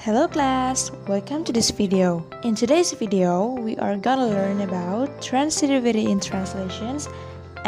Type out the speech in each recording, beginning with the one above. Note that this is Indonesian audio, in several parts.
Hello class, welcome to this video. In today's video, we are gonna learn about transitivity in translations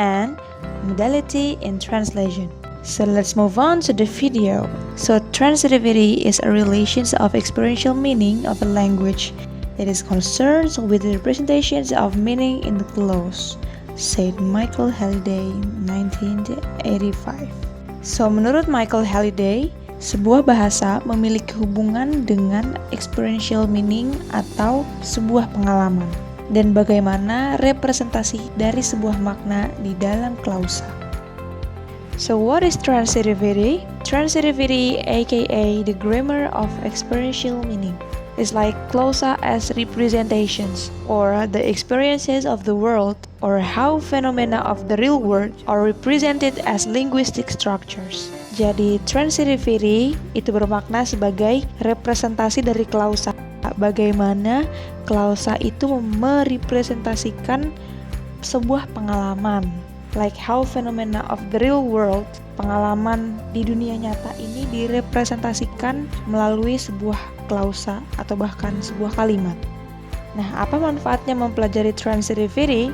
and modality in translation. So let's move on to the video. So transitivity is a relation of experiential meaning of a language. It is concerned with the representations of meaning in the clause, said Michael Halliday, 1985. So menurut Michael Halliday, sebuah bahasa memiliki hubungan dengan experiential meaning atau sebuah pengalaman dan bagaimana representasi dari sebuah makna di dalam klausa. So what is transitivity? Transitivity, aka the grammar of experiential meaning, is like klausa as representations or the experiences of the world or how phenomena of the real world are represented as linguistic structures. Jadi transitivity itu bermakna sebagai representasi dari klausa. Bagaimana klausa itu merepresentasikan sebuah pengalaman. Like how phenomena of the real world, pengalaman di dunia nyata ini direpresentasikan melalui sebuah klausa atau bahkan sebuah kalimat. Nah, apa manfaatnya mempelajari transitivity?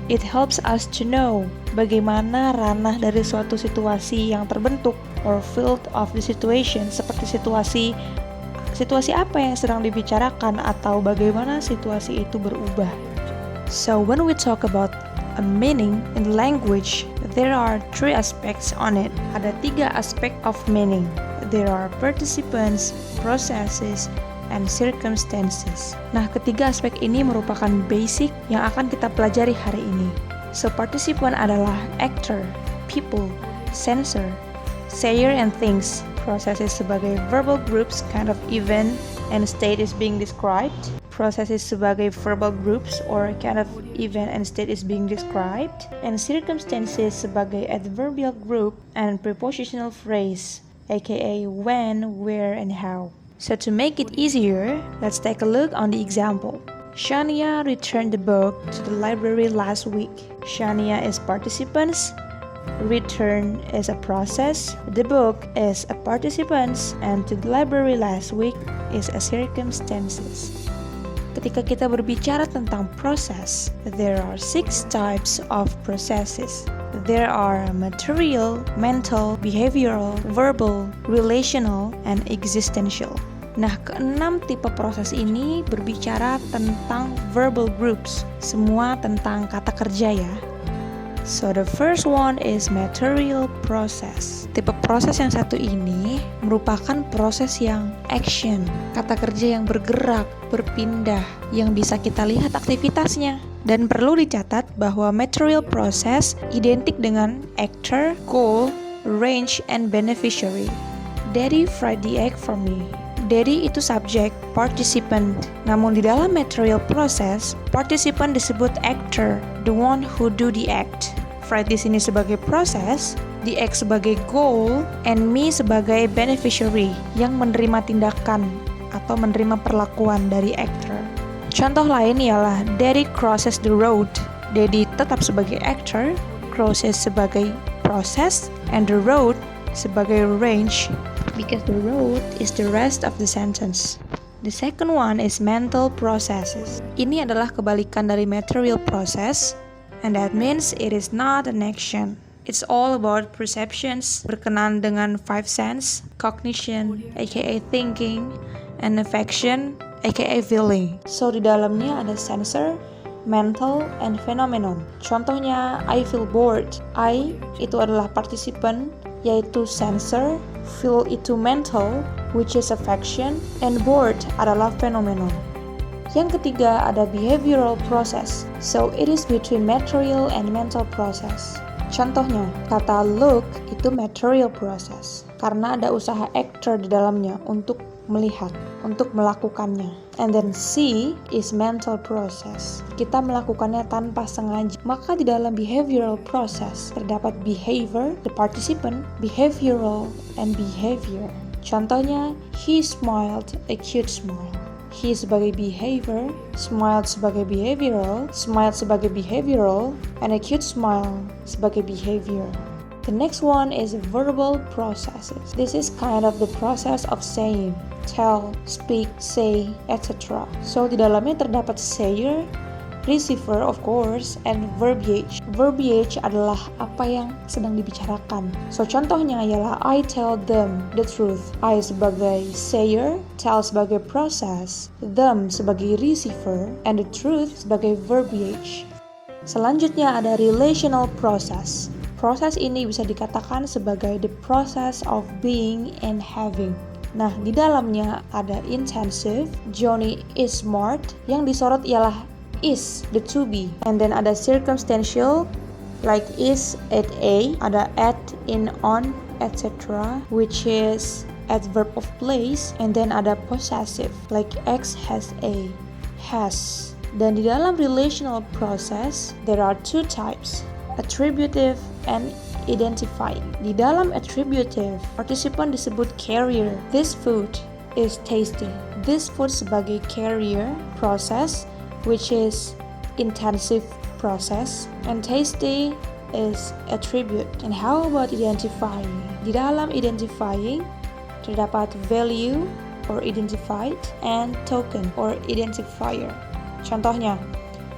It helps us to know bagaimana ranah dari suatu situasi yang terbentuk or field of the situation, seperti situasi apa yang sedang dibicarakan atau bagaimana situasi itu berubah. So when we talk about a meaning in language, there are three aspects on it. Ada 3 aspek of meaning. There are participants, processes, and circumstances. Nah, ketiga aspek ini merupakan basic yang akan kita pelajari hari ini. So, participant adalah actor, people, sensor, sayer, and things. Processes sebagai verbal groups, kind of event and state is being described. Processes sebagai verbal groups or kind of event and state is being described. And circumstances sebagai adverbial group and prepositional phrase, aka when, where, and how. So to make it easier, let's take a look on the example. Shania returned the book to the library last week. Shania is participants, return is a process, the book is a participants, and to the library last week is a circumstances. Ketika kita berbicara tentang proses, there are 6 types of processes. There are material, mental, behavioral, verbal, relational, and existential. Nah, keenam tipe proses ini berbicara tentang verbal groups, semua tentang kata kerja ya. So the first one is material process. Tipe proses yang satu ini merupakan proses yang action, kata kerja yang bergerak, berpindah, yang bisa kita lihat aktivitasnya. Dan perlu dicatat bahwa material process identik dengan actor, goal, range, and beneficiary. Daddy fried the egg for me. Daddy itu subjek, participant. Namun di dalam material process, participant disebut actor, the one who do the act. Fried di sini sebagai proses, the egg sebagai goal, and me sebagai beneficiary yang menerima tindakan atau menerima perlakuan dari actor. Contoh lain ialah Daddy crosses the road. Daddy tetap sebagai actor, crosses sebagai proses, and the road sebagai range because the road is the rest of the sentence. The second one is mental processes. Ini adalah kebalikan dari material process, and that means it is not an action. It's all about perceptions, berkenaan dengan 5 sense, cognition, aka thinking, and affection, aka feeling. So di dalamnya ada sensor, mental, and phenomenon. Contohnya, I feel bored. I itu adalah participant, yaitu sensor, feel itu mental, which is affection, and bored adalah phenomenon. Yang ketiga ada behavioral process. So it is between material and mental process. Contohnya, kata look itu material process karena ada usaha actor di dalamnya untuk melihat, untuk melakukannya. And then see is mental process. Kita melakukannya tanpa sengaja. Maka di dalam behavioral process terdapat behavior, the participant, behavioral, and behavior. Contohnya, he smiled a cute smile. He sebagai behavior, smiled sebagai behavioral, smiled sebagai behavioral, and a cute smile sebagai behavior. The next one is verbal processes. This is kind of the process of saying. tell, speak, say, etc. So di dalamnya terdapat sayer, receiver of course, and verbiage. Verbiage adalah apa yang sedang dibicarakan. So contohnya ialah I tell them the truth. I sebagai sayer, tell sebagai proses, them sebagai receiver, and the truth sebagai verbiage. Selanjutnya ada relational process. Proses ini bisa dikatakan sebagai the process of being and having. Nah, di dalamnya ada intensive, Johnny is smart, yang disorot ialah is, the to be. And then ada circumstantial, like is at a, ada at, in, on, etc. which is adverb of place. And then ada possessive, like X has a, has. Dan di dalam relational process, there are two types, attributive and identifying. Di dalam attributive, participan disebut carrier. This food is tasty. This food sebagai carrier, process, which is intensive process, and tasty is attribute. And how about identifying? Di dalam identifying terdapat value or identified and token or identifier. Contohnya,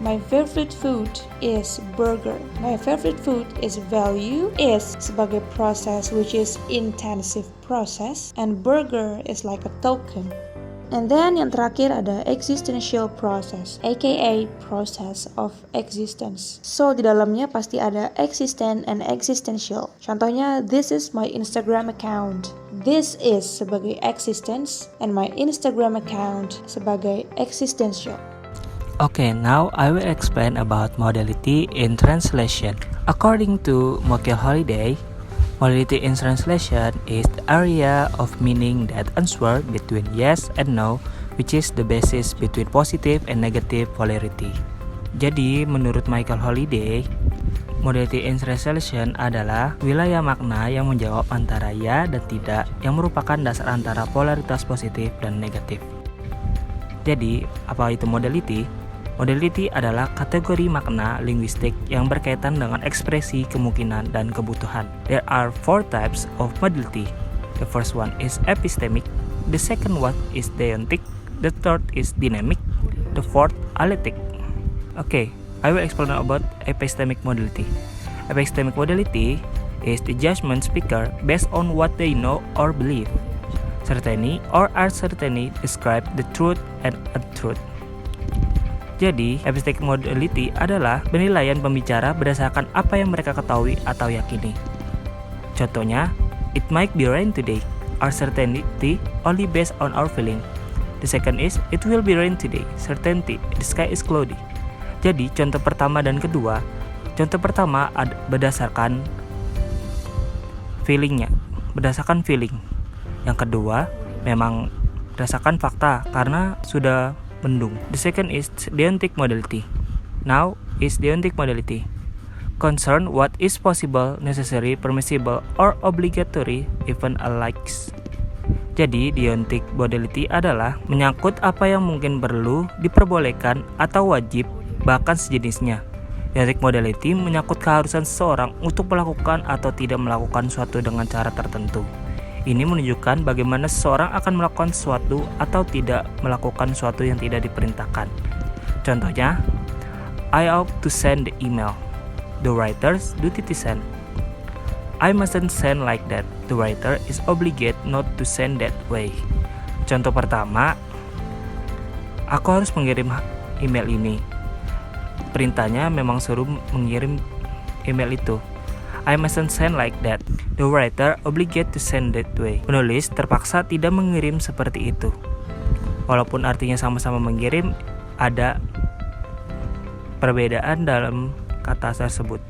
my favorite food is burger. My favorite food is value, is sebagai process which is intensive process, and burger is like a token. And then yang terakhir ada existential process, aka process of existence. So di dalamnya pasti ada existent and existential. Contohnya, this is my Instagram account. This is sebagai existence and my Instagram account sebagai existential. Okay, now I will explain about modality in translation. According to Michael Holiday, modality in translation is the area of meaning that answer between yes and no, which is the basis between positive and negative polarity. Jadi, menurut Michael Holiday, modality in translation adalah wilayah makna yang menjawab antara ya dan tidak, yang merupakan dasar antara polaritas positif dan negatif. Jadi, apa itu modality? Modality adalah kategori makna linguistik yang berkaitan dengan ekspresi, kemungkinan, dan kebutuhan. There are 4 types of modality. The first one is epistemic, the second one is deontic, the third is dynamic, the fourth alectic. Okay, I will explain about epistemic modality. Epistemic modality is the judgment speaker based on what they know or believe. Certainty or uncertainty describe the truth and untruth. Jadi, epistemic modality adalah penilaian pembicara berdasarkan apa yang mereka ketahui atau yakini. Contohnya, it might be rain today. Our certainty only based on our feeling. The second is, it will be rain today. Certainty, the sky is cloudy. Jadi, contoh pertama dan kedua. Contoh pertama berdasarkan feelingnya, berdasarkan feeling. Yang kedua, memang berdasarkan fakta karena sudah mendung. The second is deontic modality. Now is deontic modality. Concern what is possible, necessary, permissible, or obligatory, even alike. Jadi, deontic modality adalah menyangkut apa yang mungkin perlu, diperbolehkan, atau wajib, bahkan sejenisnya. Deontic modality menyangkut keharusan seseorang untuk melakukan atau tidak melakukan suatu dengan cara tertentu. Ini menunjukkan bagaimana seseorang akan melakukan sesuatu atau tidak melakukan sesuatu yang tidak diperintahkan. Contohnya, I ought to send the email. The writer's duty to send. I mustn't send like that. The writer is obligated not to send that way. Contoh pertama, aku harus mengirim email ini. Perintahnya memang suruh mengirim email itu. I mustn't send like that. The writer obligated to send that way. Penulis terpaksa tidak mengirim seperti itu. Walaupun artinya sama-sama mengirim, ada perbedaan dalam kata tersebut.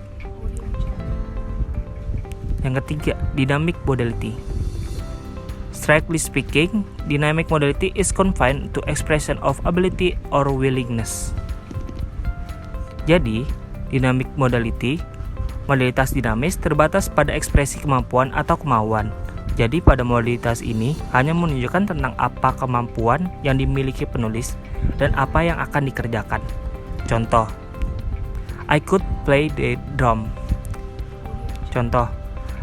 Yang ketiga, dynamic modality. Strictly speaking, dynamic modality is confined to expression of ability or willingness. Jadi, dynamic modality, modalitas dinamis terbatas pada ekspresi kemampuan atau kemauan. Jadi pada modalitas ini hanya menunjukkan tentang apa kemampuan yang dimiliki penulis dan apa yang akan dikerjakan. Contoh, I could play the drum. Contoh,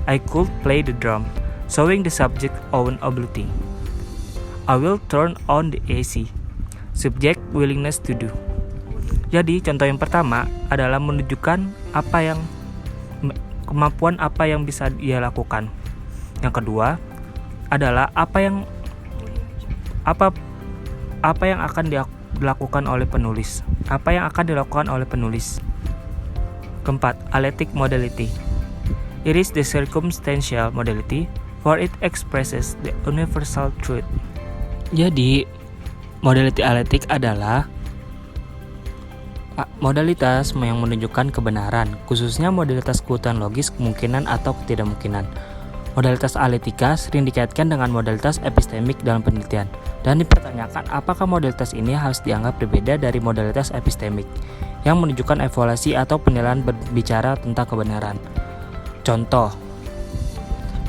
I could play the drum, showing the subject own ability. I will turn on the AC. Subject willingness to do. Jadi contoh yang pertama adalah menunjukkan kemampuan apa yang bisa dia lakukan. Yang kedua adalah apa yang akan dilakukan oleh penulis. Apa yang akan dilakukan oleh penulis. Keempat, alectic modality. It is the circumstantial modality, for it expresses the universal truth. Jadi, modality alectic adalah modalitas yang menunjukkan kebenaran, khususnya modalitas keutuhan logis, kemungkinan atau ketidakmungkinan. Modalitas alectika sering dikaitkan dengan modalitas epistemik dalam penelitian, dan dipertanyakan apakah modalitas ini harus dianggap berbeda dari modalitas epistemik, yang menunjukkan evaluasi atau penilaian berbicara tentang kebenaran. Contoh,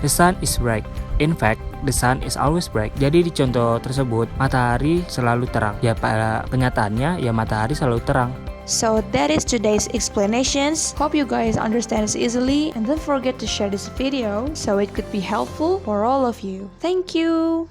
the sun is bright. In fact, the sun is always bright. Jadi di contoh tersebut, matahari selalu terang. Ya pada kenyataannya, ya matahari selalu terang. So that is today's explanations. Hope you guys understand this easily, and don't forget to share this video so it could be helpful for all of you. Thank you.